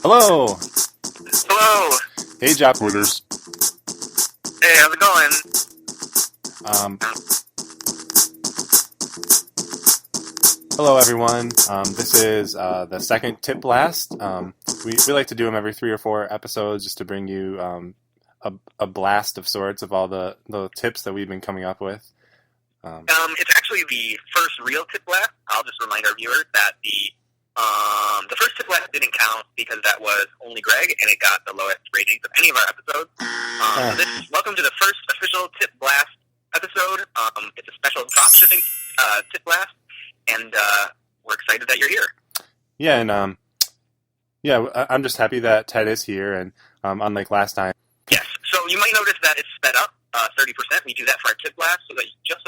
Hello! Hello! Hey, job quitters. Hey, how's it going? Hello, everyone. This is the second tip blast. We like to do them every 3 or 4 episodes just to bring you a blast of sorts of all the tips that we've been coming up with. It's actually the first real tip blast. I'll just remind our viewers that the first tip blast didn't count because that was only Greg, and it got the lowest ratings of any of our episodes. Welcome to the first official tip blast episode. It's a special dropshipping tip blast, and we're excited that you're here. Yeah, and I'm just happy that Ted is here, and unlike last time. Yes, so you might notice that it's sped up 30%. We do that for our tip blast, so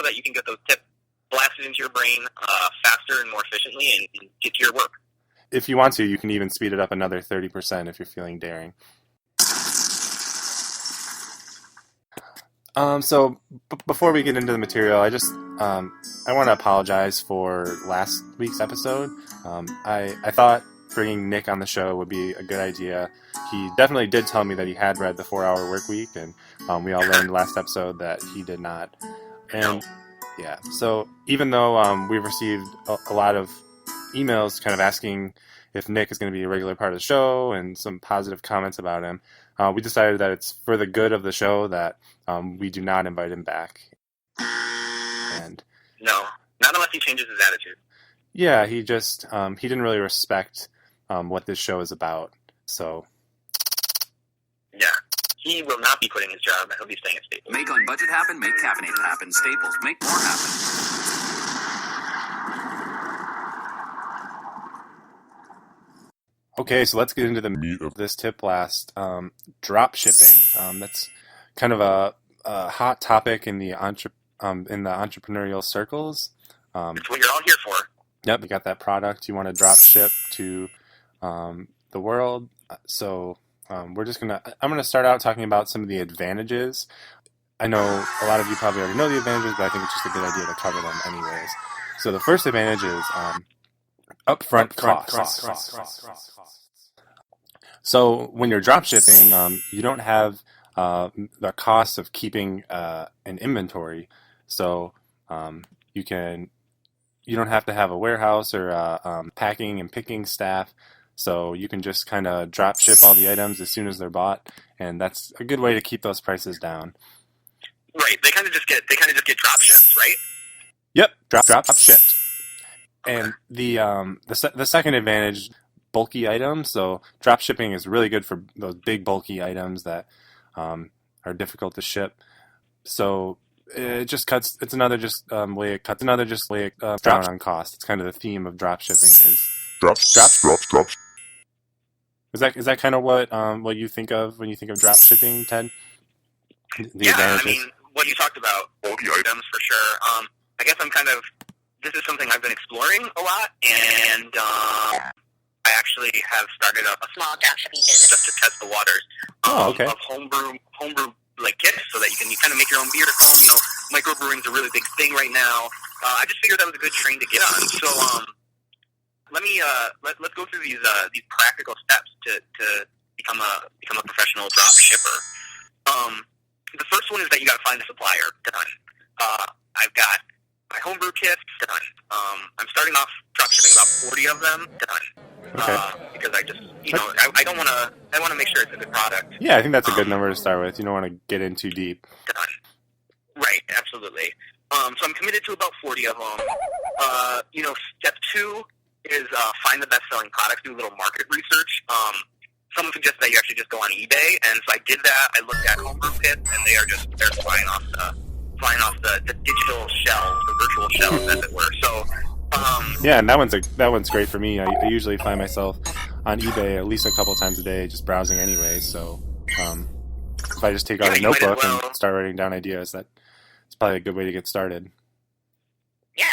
that you can get those tips blasted into your brain faster and more efficiently and get to your work. If you want to, you can even speed it up another 30% if you're feeling daring. So before we get into the material, I want to apologize for last week's episode. I thought bringing Nick on the show would be a good idea. He definitely did tell me that he had read the 4-Hour Workweek, and we all learned last episode that he did not. And yeah, so even though we've received a lot of emails kind of asking if Nick is going to be a regular part of the show and some positive comments about him, we decided that it's for the good of the show that we do not invite him back. And no, not unless he changes his attitude. Yeah, he just he didn't really respect what this show is about. So yeah, he will not be quitting his job, and he'll be staying at Staples. Make on budget happen, make caffeinated happen. Staples, make more happen. Okay, so let's get into the meat of this tip blast. Drop shipping. That's kind of a hot topic in the entrepreneurial circles. It's what you're all here for. Yep, you got that product you want to drop ship to the world. So I'm gonna start out talking about some of the advantages. I know a lot of you probably already know the advantages, but I think it's just a good idea to cover them anyways. So the first advantage is upfront costs. So when you're drop shipping, you don't have the cost of keeping an inventory. So you don't have to have a warehouse or packing and picking staff. So you can just kind of drop ship all the items as soon as they're bought, and that's a good way to keep those prices down. Right, they kind of just get drop shipped, right? Yep, drop shipped. Okay. And the second advantage, bulky items. So drop shipping is really good for those big bulky items that are difficult to ship. So it just cuts. It's another way it cuts down on cost. It's kind of the theme of drop shipping is drop. Is that kind of what you think of when you think of drop shipping, Ted? The advantages? I mean, what you talked about, bulky items for sure. I guess this is something I've been exploring a lot, and I actually have started a small dropshipping business just to test the waters of homebrew like kits, so that you can kind of make your own beer at home. You know, microbrewing is a really big thing right now. I just figured that was a good train to get on. So let's go through these practical steps to become a professional drop shipper. The first one is that you got to find a supplier. Done. I've got my homebrew kits. Done. I'm starting off drop shipping about 40 of them. Done. Okay. Because I want to make sure it's a good product. Yeah, I think that's a good number to start with. You don't want to get in too deep. Done. Right, absolutely. So I'm committed to about 40 of them. Step 2 is find the best-selling products, do a little market research. Someone suggested that you actually just go on eBay, and so I did that. I looked at homebrew kits, and they're flying off the digital shelves, the virtual shelves, as it were. So yeah, and that one's great for me. I usually find myself on eBay at least a couple times a day, just browsing anyway. So if I just take out a notebook and start writing down ideas, that's probably a good way to get started. Yeah.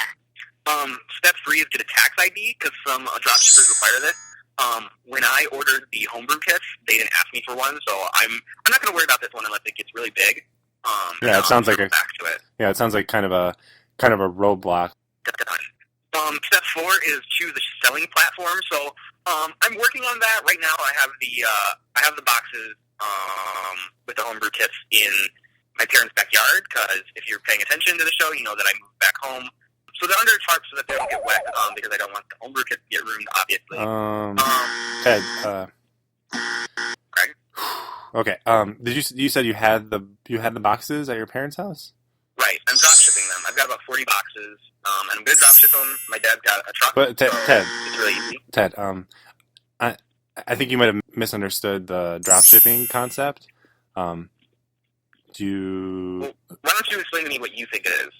Step 3 is get a tax ID, because some dropshippers require this. When I ordered the homebrew kits, they didn't ask me for one, so I'm not going to worry about this one unless it gets really big. Yeah, it sounds like back to it. Yeah, it sounds like kind of a roadblock. Step 4 is choose a selling platform. So I'm working on that right now. I have the boxes with the homebrew kits in my parents' backyard, because if you're paying attention to the show, you know that I moved back home. So they're under a tarp so that they don't get wet, because I don't want the homebrew kits to get ruined, obviously. Ted, Craig? Okay. You said you had the boxes at your parents' house? Right. I'm drop shipping them. I've got about 40 boxes, and I'm going to drop ship them. My dad's got a truck. But Ted, it's really easy. Ted, I think you might have misunderstood the drop shipping concept. Why don't you explain to me what you think it is?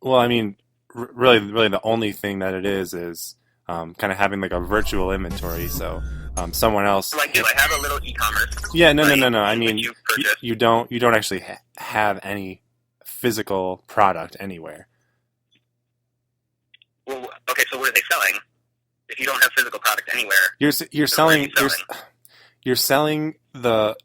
Well, I mean, really, the only thing that it is kind of having like a virtual inventory. So someone else. Like, do I have a little e-commerce? Yeah, no. I mean, you don't actually have any physical product anywhere. Well, okay, so what are they selling? If you don't have physical product anywhere, you're selling the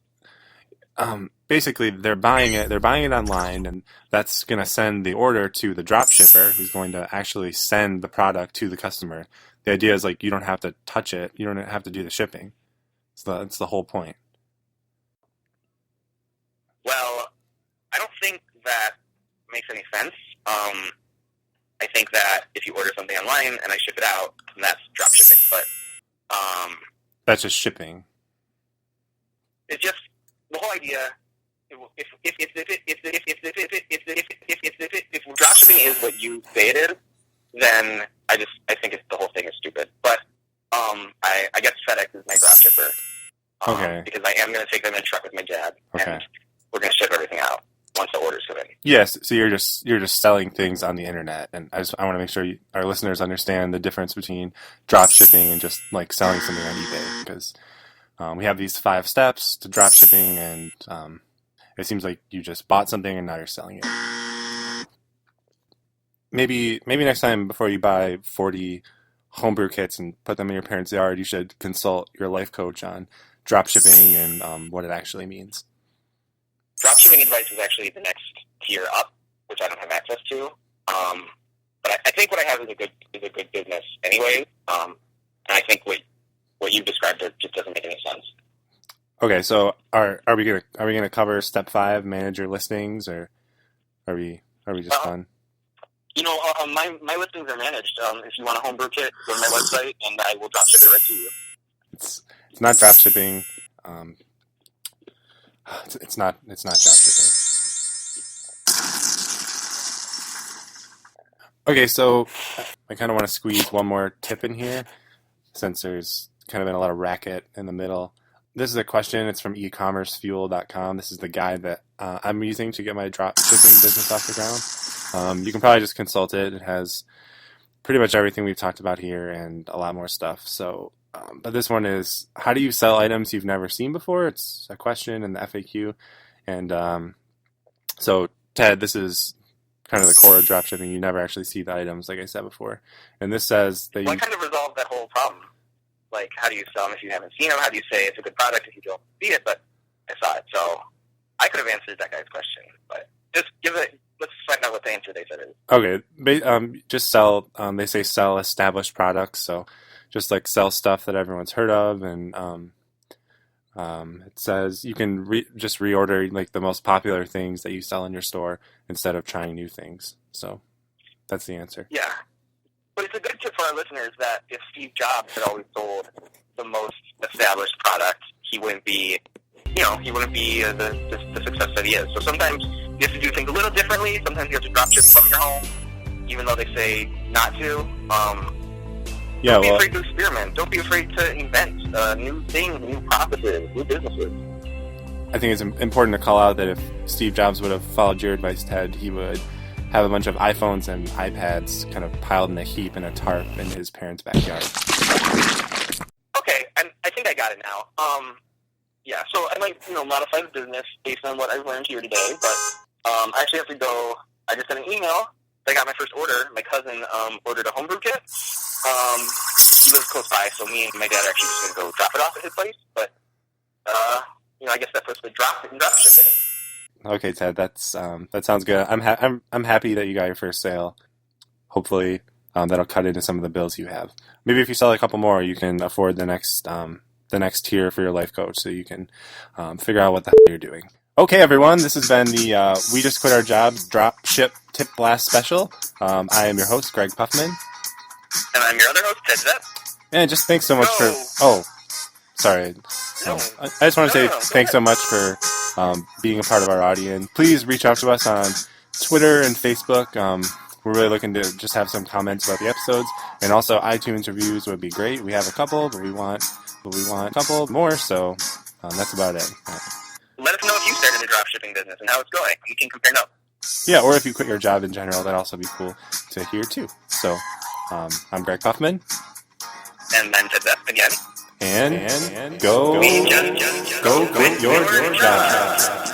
basically they're buying it online, and that's going to send the order to the drop shipper, who's going to actually send the product to the customer. The idea is like you don't have to touch it, you don't have to do the shipping. So that's the whole point. Well, I don't think that makes any sense. I think that if you order something online and I ship it out, then that's drop shipping. But that's just shipping. It's just the whole idea. If drop shipping is what you say it is, then I think the whole thing is stupid. But I guess FedEx is my drop shipper. Okay. Because I am going to take them in a truck with my dad, and we're going to ship everything out once the orders come in. Yes, so you're just selling things on the internet, and I want to make sure our listeners understand the difference between drop shipping and just like selling something on eBay, because we have these 5 steps to drop shipping, and it seems like you just bought something and now you're selling it. Maybe next time before you buy 40 homebrew kits and put them in your parents' yard, you should consult your life coach on drop shipping and what it actually means. Dropshipping advice is actually the next tier up, which I don't have access to. But I think what I have is a good business anyway. And I think what you've described just doesn't make any sense. Okay, so are we gonna cover step 5, manage your listings, or are we just done? You know, my listings are managed. If you want a homebrew kit, go to my website and I will drop ship it right to you. It's not drop shipping. It's not drop shipping. Okay, so I kind of want to squeeze one more tip in here, since there's kind of been a lot of racket in the middle. This is a question. It's from ecommercefuel.com. This is the guide that I'm using to get my drop shipping business off the ground. You can probably just consult it. It has pretty much everything we've talked about here and a lot more stuff. So, but this one is, how do you sell items you've never seen before? It's a question in the FAQ. And so, Ted, this is kind of the core of dropshipping. You never actually see the items, like I said before. And this says that I kind of resolved that whole problem. Like, how do you sell them if you haven't seen them? How do you say it's a good product if you don't see it? But I saw it, so I could have answered that guy's question. But just let's find out what the answer they said is. Okay, just sell. They say sell established products, so just like sell stuff that everyone's heard of, and it says you can just reorder like the most popular things that you sell in your store instead of trying new things. So that's the answer. Yeah, but it's a good tip for our listeners that if Steve Jobs had always sold the most established product, he wouldn't be the success that he is. So sometimes you have to do things a little differently. Sometimes you have to drop ship from your home, even though they say not to. Don't be afraid to experiment. Don't be afraid to invent new things, new processes, new businesses. I think it's important to call out that if Steve Jobs would have followed your advice, Ted, he would have a bunch of iPhones and iPads kind of piled in a heap in a tarp in his parents' backyard. Okay, I think I got it now. Yeah, so I might, modify the business based on what I've learned here today, but I actually have to go. I just got an email. I got my first order. My cousin ordered a homebrew kit. He lives close by, so me and my dad are actually just going to go drop it off at his place. But, I guess that puts the drop shipping. Okay, Ted, that sounds good. I'm happy that you got your first sale. Hopefully, that'll cut into some of the bills you have. Maybe if you sell a couple more, you can afford the next tier for your life coach, so you can figure out what the hell you're doing. Okay, everyone, this has been the We Just Quit Our Jobs Drop Ship Tip Blast Special. I am your host, Greg Puffman. And I'm your other host, Ted Zepp. And just thanks so much for... Oh, sorry. I just want to say thanks so much for being a part of our audience. Please reach out to us on Twitter and Facebook. We're really looking to just have some comments about the episodes. And also iTunes reviews would be great. We have a couple, but we want a couple more, so that's about it. Let us know if you started a dropshipping business and how it's going. We can compare notes. Yeah, or if you quit your job in general, that'd also be cool to hear too. So, I'm Greg Puffman. And I'm Ted Zepp again. And go quit your job.